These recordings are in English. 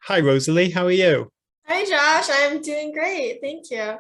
Hi, Rosalie. How are you? Hi Josh, I'm doing great. Thank you.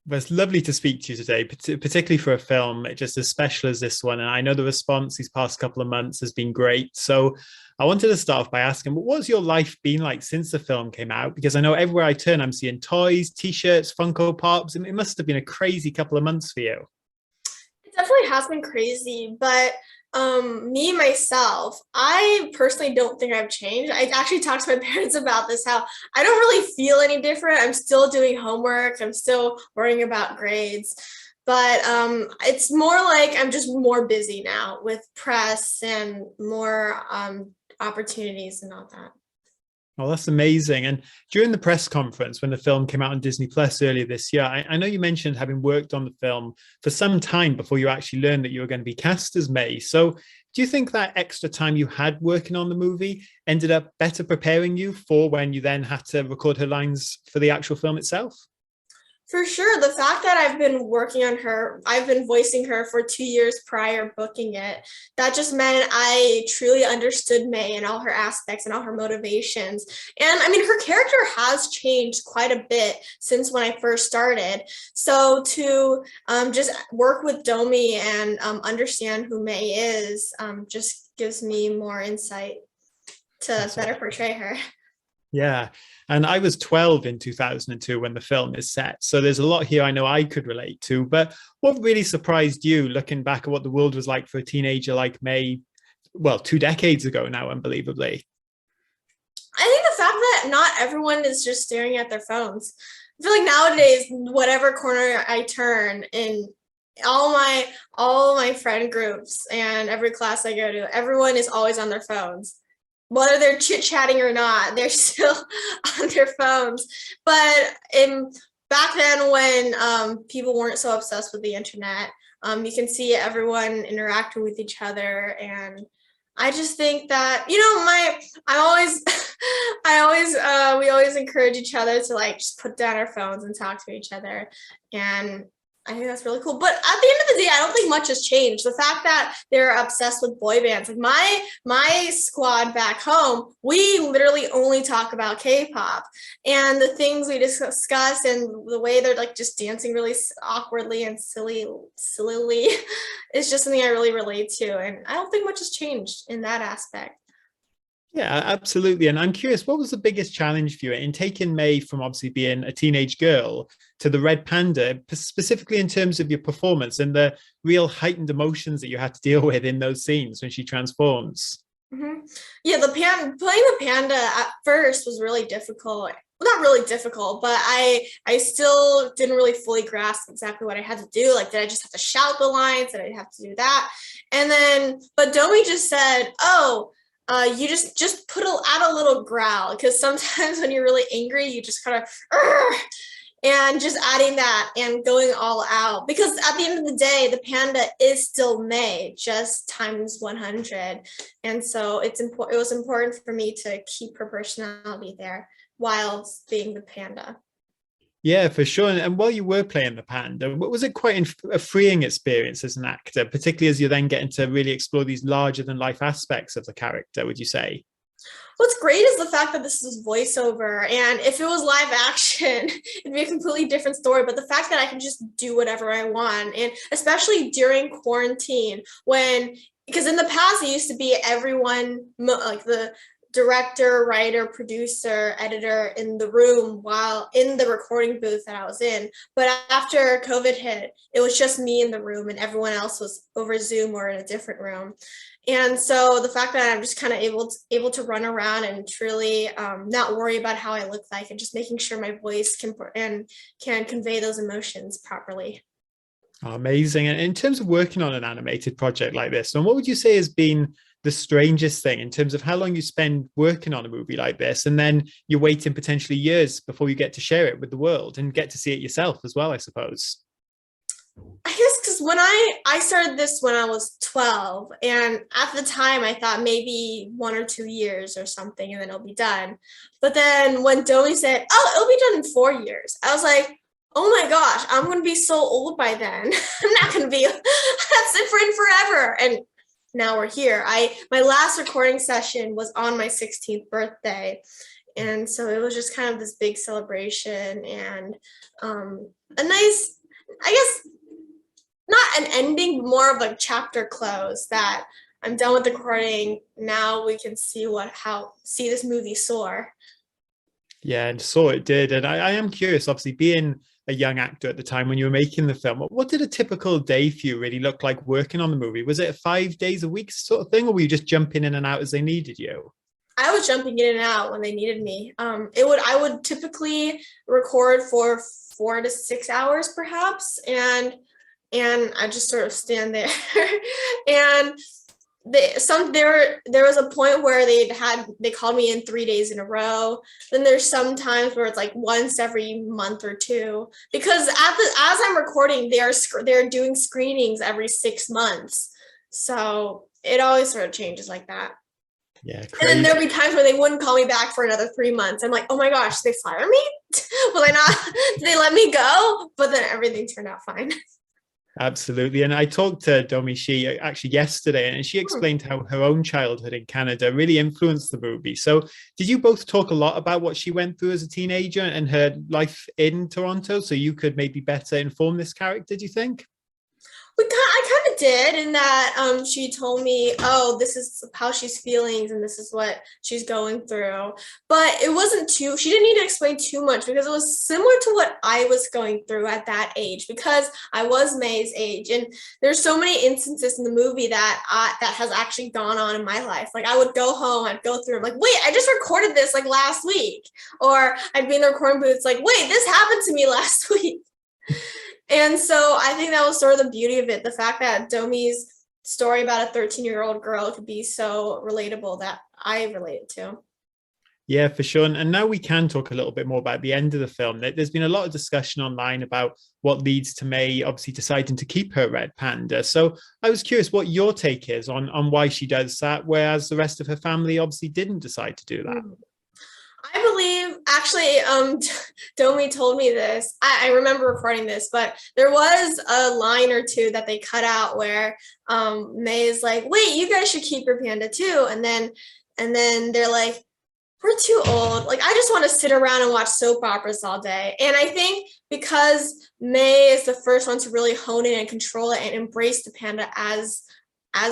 Well, it's lovely to speak to you today, particularly for a film just as special as this one. And I know the response these past couple of months has been great. So I wanted to start off by asking, what's your life been like since the film came out? Because I know everywhere I turn, I'm seeing toys, t-shirts, Funko Pops. And it must have been a crazy couple of months for you. It definitely has been crazy, but me myself, I personally don't think I've changed. I actually talked to my parents about this, how I don't really feel any different. I'm still doing homework, I'm still worrying about grades. But it's more like I'm just more busy now with press and more opportunities and all that. Oh, that's amazing. And during the press conference, when the film came out on Disney Plus earlier this year, I know you mentioned having worked on the film for some time before you actually learned that you were going to be cast as May. So, do you think that extra time you had working on the movie ended up better preparing you for when you then had to record her lines for the actual film itself? For sure. The fact that I've been working on her, I've been voicing her for 2 years prior booking it, that just meant I truly understood May and all her aspects and all her motivations. And I mean, her character has changed quite a bit since when I first started. So to just work with Domi and understand who May is just gives me more insight to That's better awesome. portray her. Yeah. And I was 12 in 2002 when the film is set. So there's a lot here I know I could relate to. But what really surprised you looking back at what the world was like for a teenager like May, well, 2 decades ago now, unbelievably? I think the fact that not everyone is just staring at their phones. I feel like nowadays, whatever corner I turn in all my friend groups and every class I go to, everyone is always on their phones. Whether they're chit chatting or not, they're still on their phones. But in back then, when people weren't so obsessed with the internet, you can see everyone interacting with each other, and I just think that I always we always encourage each other to like just put down our phones and talk to each other, and I think that's really cool. But at the end of the day, I don't think much has changed. The fact that they're obsessed with boy bands, like my squad back home, we literally only talk about K-pop and the things we discuss and the way they're like just dancing really awkwardly and sillily is just something I really relate to. And I don't think much has changed in that aspect. Yeah, absolutely. And I'm curious, what was the biggest challenge for you in taking May from obviously being a teenage girl to the Red Panda, specifically in terms of your performance and the real heightened emotions that you had to deal with in those scenes when she transforms? Mm-hmm. Yeah, playing the panda at first was really difficult. Well, not really difficult, but I still didn't really fully grasp exactly what I had to do. Like, did I just have to shout the lines? Did I have to do that? And then, but Domi just said, "Oh, you just add a little growl because sometimes when you're really angry, you just kind of." And just adding that and going all out because at the end of the day the panda is still May just times 100, and so it was important for me to keep her personality there while being the panda. Yeah, for sure. And while you were playing the panda, was it quite a freeing experience as an actor, particularly as you're then getting to really explore these larger than life aspects of the character, would you say? What's great is the fact that this is voiceover, and if it was live action, it'd be a completely different story. But the fact that I can just do whatever I want, and especially during quarantine, because in the past it used to be everyone, like the director, writer, producer, editor in the room while in the recording booth that I was in. But after COVID hit, it was just me in the room, and everyone else was over Zoom or in a different room. And so the fact that I'm just kind of able to run around and truly not worry about how I look like and just making sure my voice can convey those emotions properly. Oh, amazing. And in terms of working on an animated project like this, and what would you say has been the strangest thing in terms of how long you spend working on a movie like this, and then you're waiting potentially years before you get to share it with the world and get to see it yourself as well, I suppose. I guess because when I started this when I was 12, and at the time I thought maybe 1 or 2 years or something, and then it'll be done. But then when Domi said, "Oh, it'll be done in 4 years," I was like, "Oh my gosh, I'm gonna be so old by then. I'm not gonna be. That's it for in forever." And now we're here. My last recording session was on my 16th birthday. And so it was just kind of this big celebration and a nice, I guess, not an ending, but more of like chapter close that I'm done with the recording. Now we can see see this movie soar. Yeah, and so it did. And I am curious, obviously, being a young actor at the time when you were making the film, what did a typical day for you really look like working on the movie? Was it 5 days a week sort of thing, or were you just jumping in and out as they needed you? I was jumping in and out when they needed me. I would typically record for 4 to 6 hours perhaps, and I just sort of stand there. And there was a point where they called me in 3 days in a row. Then there's some times where it's like once every month or two, because as I'm recording, they're doing screenings every 6 months. So it always sort of changes like that. Yeah, crazy. And then there'll be times where they wouldn't call me back for another 3 months. I'm like, oh my gosh, did they fire me? Will I not? Did they let me go? But then everything turned out fine. Absolutely. And I talked to Domi Shi actually yesterday, and she explained how her own childhood in Canada really influenced the movie. So did you both talk a lot about what she went through as a teenager and her life in Toronto, so you could maybe better inform this character, do you think? I kind of did, in that she told me, oh, this is how she's feeling and this is what she's going through. But it wasn't she didn't need to explain too much, because it was similar to what I was going through at that age, because I was May's age. And there's so many instances in the movie that has actually gone on in my life. Like I would go home, I'd go through, I'm like, wait, I just recorded this like last week. Or I'd be in the recording booth, it's like, wait, this happened to me last week. And so I think that was sort of the beauty of it, the fact that Domi's story about a 13-year-old girl could be so relatable that I related to. Yeah, for sure. And now we can talk a little bit more about the end of the film. There's been a lot of discussion online about what leads to May obviously deciding to keep her red panda. So I was curious what your take is on why she does that, whereas the rest of her family obviously didn't decide to do that. I believe, actually, Domi told me this. I remember recording this, but there was a line or two that they cut out where May is like, wait, you guys should keep your panda too. And then they're like, we're too old. Like, I just want to sit around and watch soap operas all day. And I think because May is the first one to really hone in and control it and embrace the panda as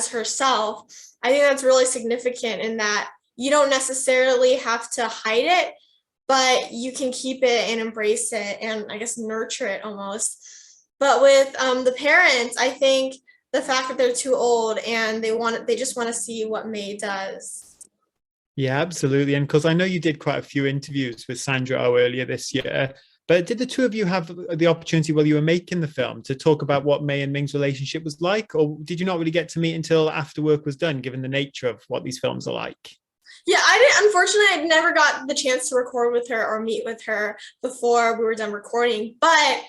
herself, I think that's really significant, in that you don't necessarily have to hide it, but you can keep it and embrace it and I guess nurture it almost. But with the parents, I think the fact that they're too old and they just want to see what May does. Yeah, absolutely. And because I know you did quite a few interviews with Sandra Oh earlier this year, but did the two of you have the opportunity while you were making the film to talk about what May and Ming's relationship was like, or did you not really get to meet until after work was done, given the nature of what these films are like? Yeah, I didn't. Unfortunately, I never got the chance to record with her or meet with her before we were done recording. But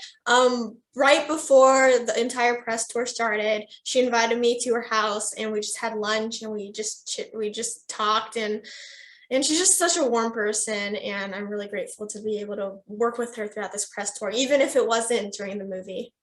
right before the entire press tour started, she invited me to her house, and we just had lunch, and we just talked, and she's just such a warm person, and I'm really grateful to be able to work with her throughout this press tour, even if it wasn't during the movie.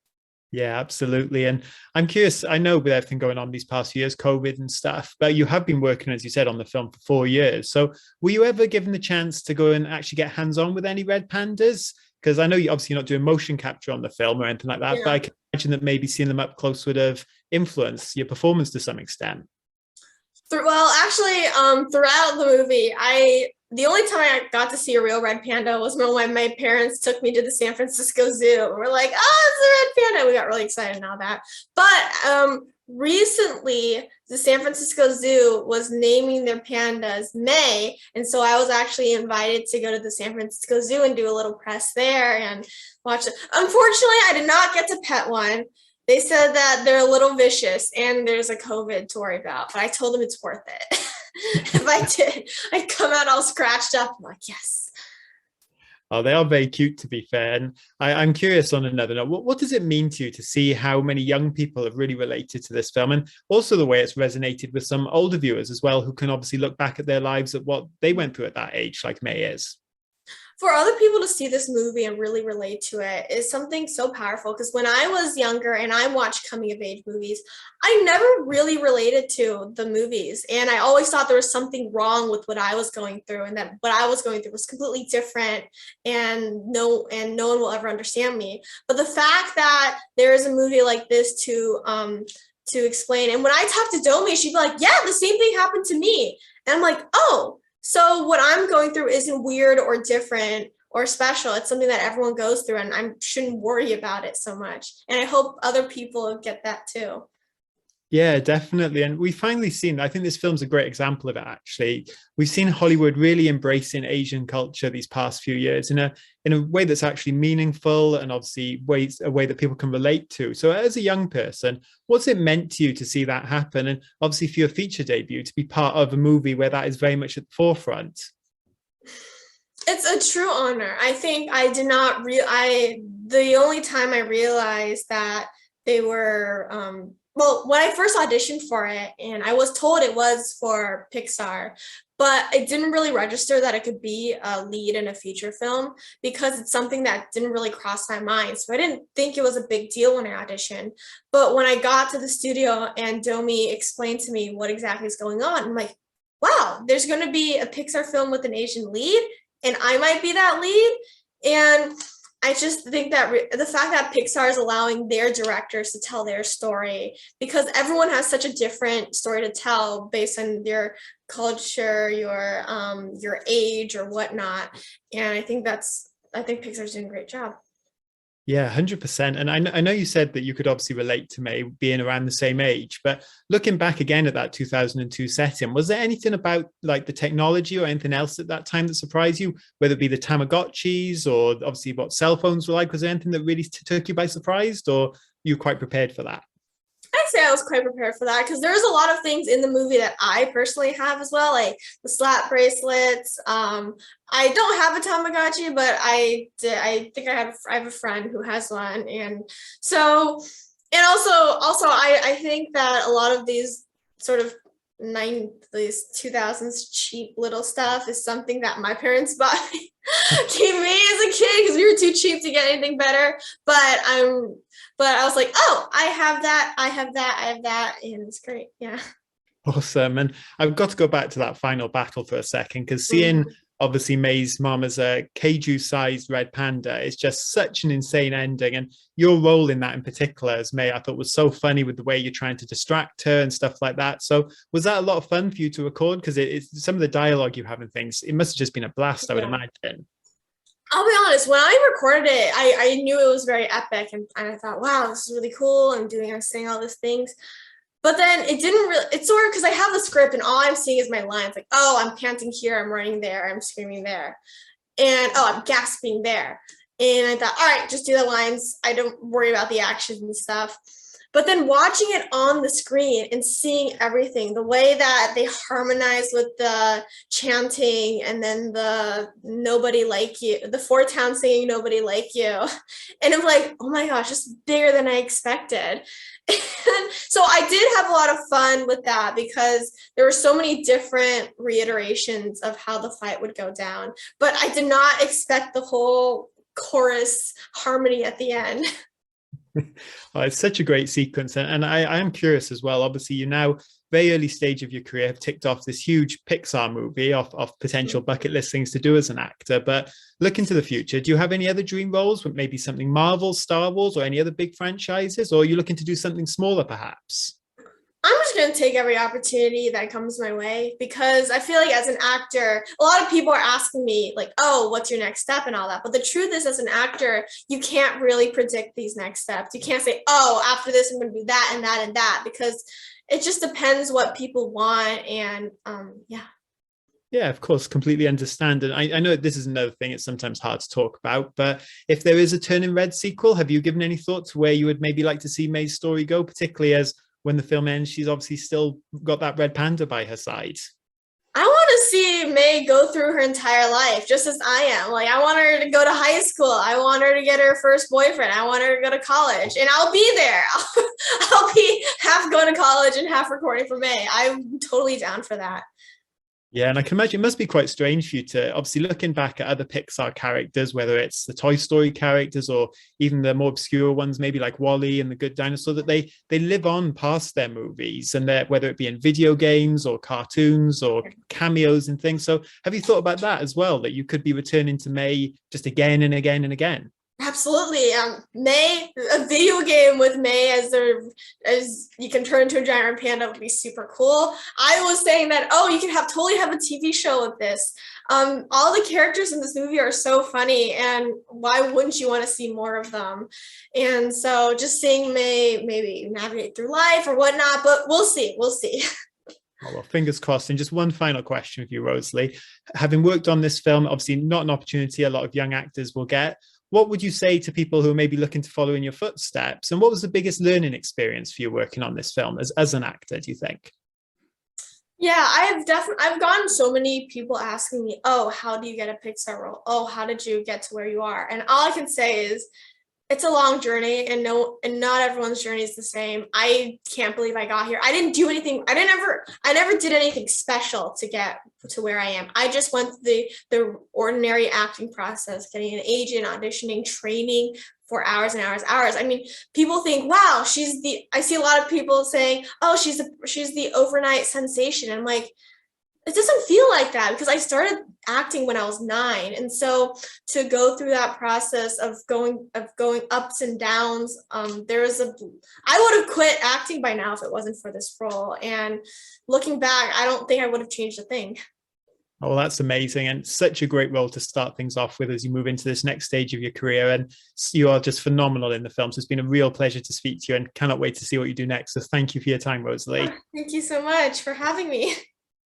Yeah, absolutely. And I'm curious, I know with everything going on these past years, COVID and stuff, but you have been working, as you said, on the film for 4 years. So were you ever given the chance to go and actually get hands-on with any red pandas? Because I know you're obviously not doing motion capture on the film or anything like that, Yeah. but I can imagine that maybe seeing them up close would have influenced your performance to some extent. Well, actually, throughout the movie, the only time I got to see a real red panda was when my parents took me to the San Francisco Zoo. And we're like, oh, it's a red panda. We got really excited and all that. But recently, the San Francisco Zoo was naming their pandas May. And so I was actually invited to go to the San Francisco Zoo and do a little press there and watch it. Unfortunately, I did not get to pet one. They said that they're a little vicious and there's a COVID to worry about, but I told them it's worth it. If I did, I'd come out all scratched up. I'm like, yes. Oh, they are very cute, to be fair. And I'm curious on another note, what does it mean to you to see how many young people have really related to this film, and also the way it's resonated with some older viewers as well, who can obviously look back at their lives at what they went through at that age, like May is? For other people to see this movie and really relate to it is something so powerful, because when I was younger and I watched coming of age movies, I never really related to the movies, and I always thought there was something wrong with what I was going through, and that what I was going through was completely different, and no one will ever understand me. But the fact that there is a movie like this to explain, and when I talked to Domi, she'd be like, yeah, the same thing happened to me. And I'm like, oh, so what I'm going through isn't weird or different or special. It's something that everyone goes through, and I shouldn't worry about it so much. And I hope other people get that too. Yeah, definitely. And we finally seen, I think this film's a great example of it, actually. We've seen Hollywood really embracing Asian culture these past few years in a way that's actually meaningful, and obviously a way that people can relate to. So as a young person, what's it meant to you to see that happen? And obviously for your feature debut, to be part of a movie where that is very much at the forefront. It's a true honor. I think I did not the only time I realized that they were well, when I first auditioned for it, and I was told it was for Pixar, but it didn't really register that it could be a lead in a feature film, because it's something that didn't really cross my mind. So I didn't think it was a big deal when I auditioned. But when I got to the studio and Domi explained to me what exactly is going on, I'm like, wow, there's going to be a Pixar film with an Asian lead, and I might be that lead. And I just think that the fact that Pixar is allowing their directors to tell their story, because everyone has such a different story to tell based on your culture, your age or whatnot. And I think Pixar's doing a great job. Yeah, 100%. And I know you said that you could obviously relate to May being around the same age, but looking back again at that 2002 setting, was there anything about like the technology or anything else at that time that surprised you, whether it be the Tamagotchis or obviously what cell phones were like? Was there anything that really took you by surprise, or you quite prepared for that? I'd say I was quite prepared for that, because there's a lot of things in the movie that I personally have as well, like the slap bracelets. I don't have a Tamagotchi, but I think I have a friend who has one, and so, and also I think that a lot of these sort of these 2000s cheap little stuff is something that my parents bought gave me as a kid, because we were too cheap to get anything better. But I was like, oh, I have that, I have that, I have that, and it's great. Yeah. Awesome. And I've got to go back to that final battle for a second, because seeing obviously May's mom as a kaiju-sized red panda is just such an insane ending. And your role in that in particular as May, I thought was so funny with the way you're trying to distract her and stuff like that. So was that a lot of fun for you to record? Because it's some of the dialogue you have and things, it must have just been a blast, I would imagine. I'll be honest, when I recorded it, I knew it was very epic, and I thought, wow, this is really cool. I'm saying all these things. But then it didn't really, it's sort of, because I have the script and all I'm seeing is my lines, like, oh, I'm panting here, I'm running there, I'm screaming there, and oh, I'm gasping there. And I thought, all right, just do the lines. I don't worry about the actions and stuff. But then watching it on the screen and seeing everything, the way that they harmonize with the chanting, and then the nobody like you, the Four Town singing nobody like you. And I'm like, oh my gosh, it's bigger than I expected. And so I did have a lot of fun with that, because there were so many different reiterations of how the fight would go down. But I did not expect the whole chorus harmony at the end. Oh, it's such a great sequence. And I am curious as well. Obviously, you now, very early stage of your career, have ticked off this huge Pixar movie off potential bucket list things to do as an actor. But looking to the future, do you have any other dream roles with maybe something Marvel, Star Wars, or any other big franchises? Or are you looking to do something smaller, perhaps? I'm just going to take every opportunity that comes my way, because I feel like as an actor, a lot of people are asking me like, oh, what's your next step and all that. But the truth is, as an actor, you can't really predict these next steps. You can't say, oh, after this, I'm going to do that and that and that, because it just depends what people want. And yeah. Yeah, of course, completely understand. And I know this is another thing, it's sometimes hard to talk about, but if there is a Turning Red sequel, have you given any thought to where you would maybe like to see May's story go, particularly as when the film ends, she's obviously still got that red panda by her side? I want to see May go through her entire life just as I am. Like, I want her to go to high school. I want her to get her first boyfriend. I want her to go to college, and I'll be there. I'll be half going to college and half recording for May. I'm totally down for that. Yeah, and I can imagine it must be quite strange for you to obviously looking back at other Pixar characters, whether it's the Toy Story characters or even the more obscure ones, maybe like Wall-E and the Good Dinosaur, that they live on past their movies, and whether it be in video games or cartoons or cameos and things. So have you thought about that as well, that you could be returning to May just again and again and again? Absolutely. May, a video game with May as you can turn into a giant panda would be super cool. I was saying that, oh, you could totally have a TV show with this. All the characters in this movie are so funny, and why wouldn't you want to see more of them? And so just seeing May maybe navigate through life or whatnot, but we'll see. We'll see. Oh, well, fingers crossed. And just one final question for you, Rosalie. Having worked on this film, obviously not an opportunity a lot of young actors will get. What would you say to people who are maybe looking to follow in your footsteps? And what was the biggest learning experience for you working on this film as an actor, do you think? Yeah, I've gotten so many people asking me, "Oh, how do you get a Pixar role? Oh, how did you get to where you are?" And all I can say is it's a long journey, and not everyone's journey is the same. I can't believe I got here. I didn't do anything. I never did anything special to get to where I am. I just went through the ordinary acting process, getting an agent, auditioning, training for hours and hours, hours. I mean, people think, "Wow, I see a lot of people saying, "Oh, she's the overnight sensation." And I'm like, it doesn't feel like that because I started acting when I was 9. And so to go through that process of going ups and downs, I would have quit acting by now if it wasn't for this role. And looking back, I don't think I would have changed a thing. Oh, well, that's amazing. And such a great role to start things off with as you move into this next stage of your career. And you are just phenomenal in the film. So it's been a real pleasure to speak to you and cannot wait to see what you do next. So thank you for your time, Rosalie. Thank you so much for having me.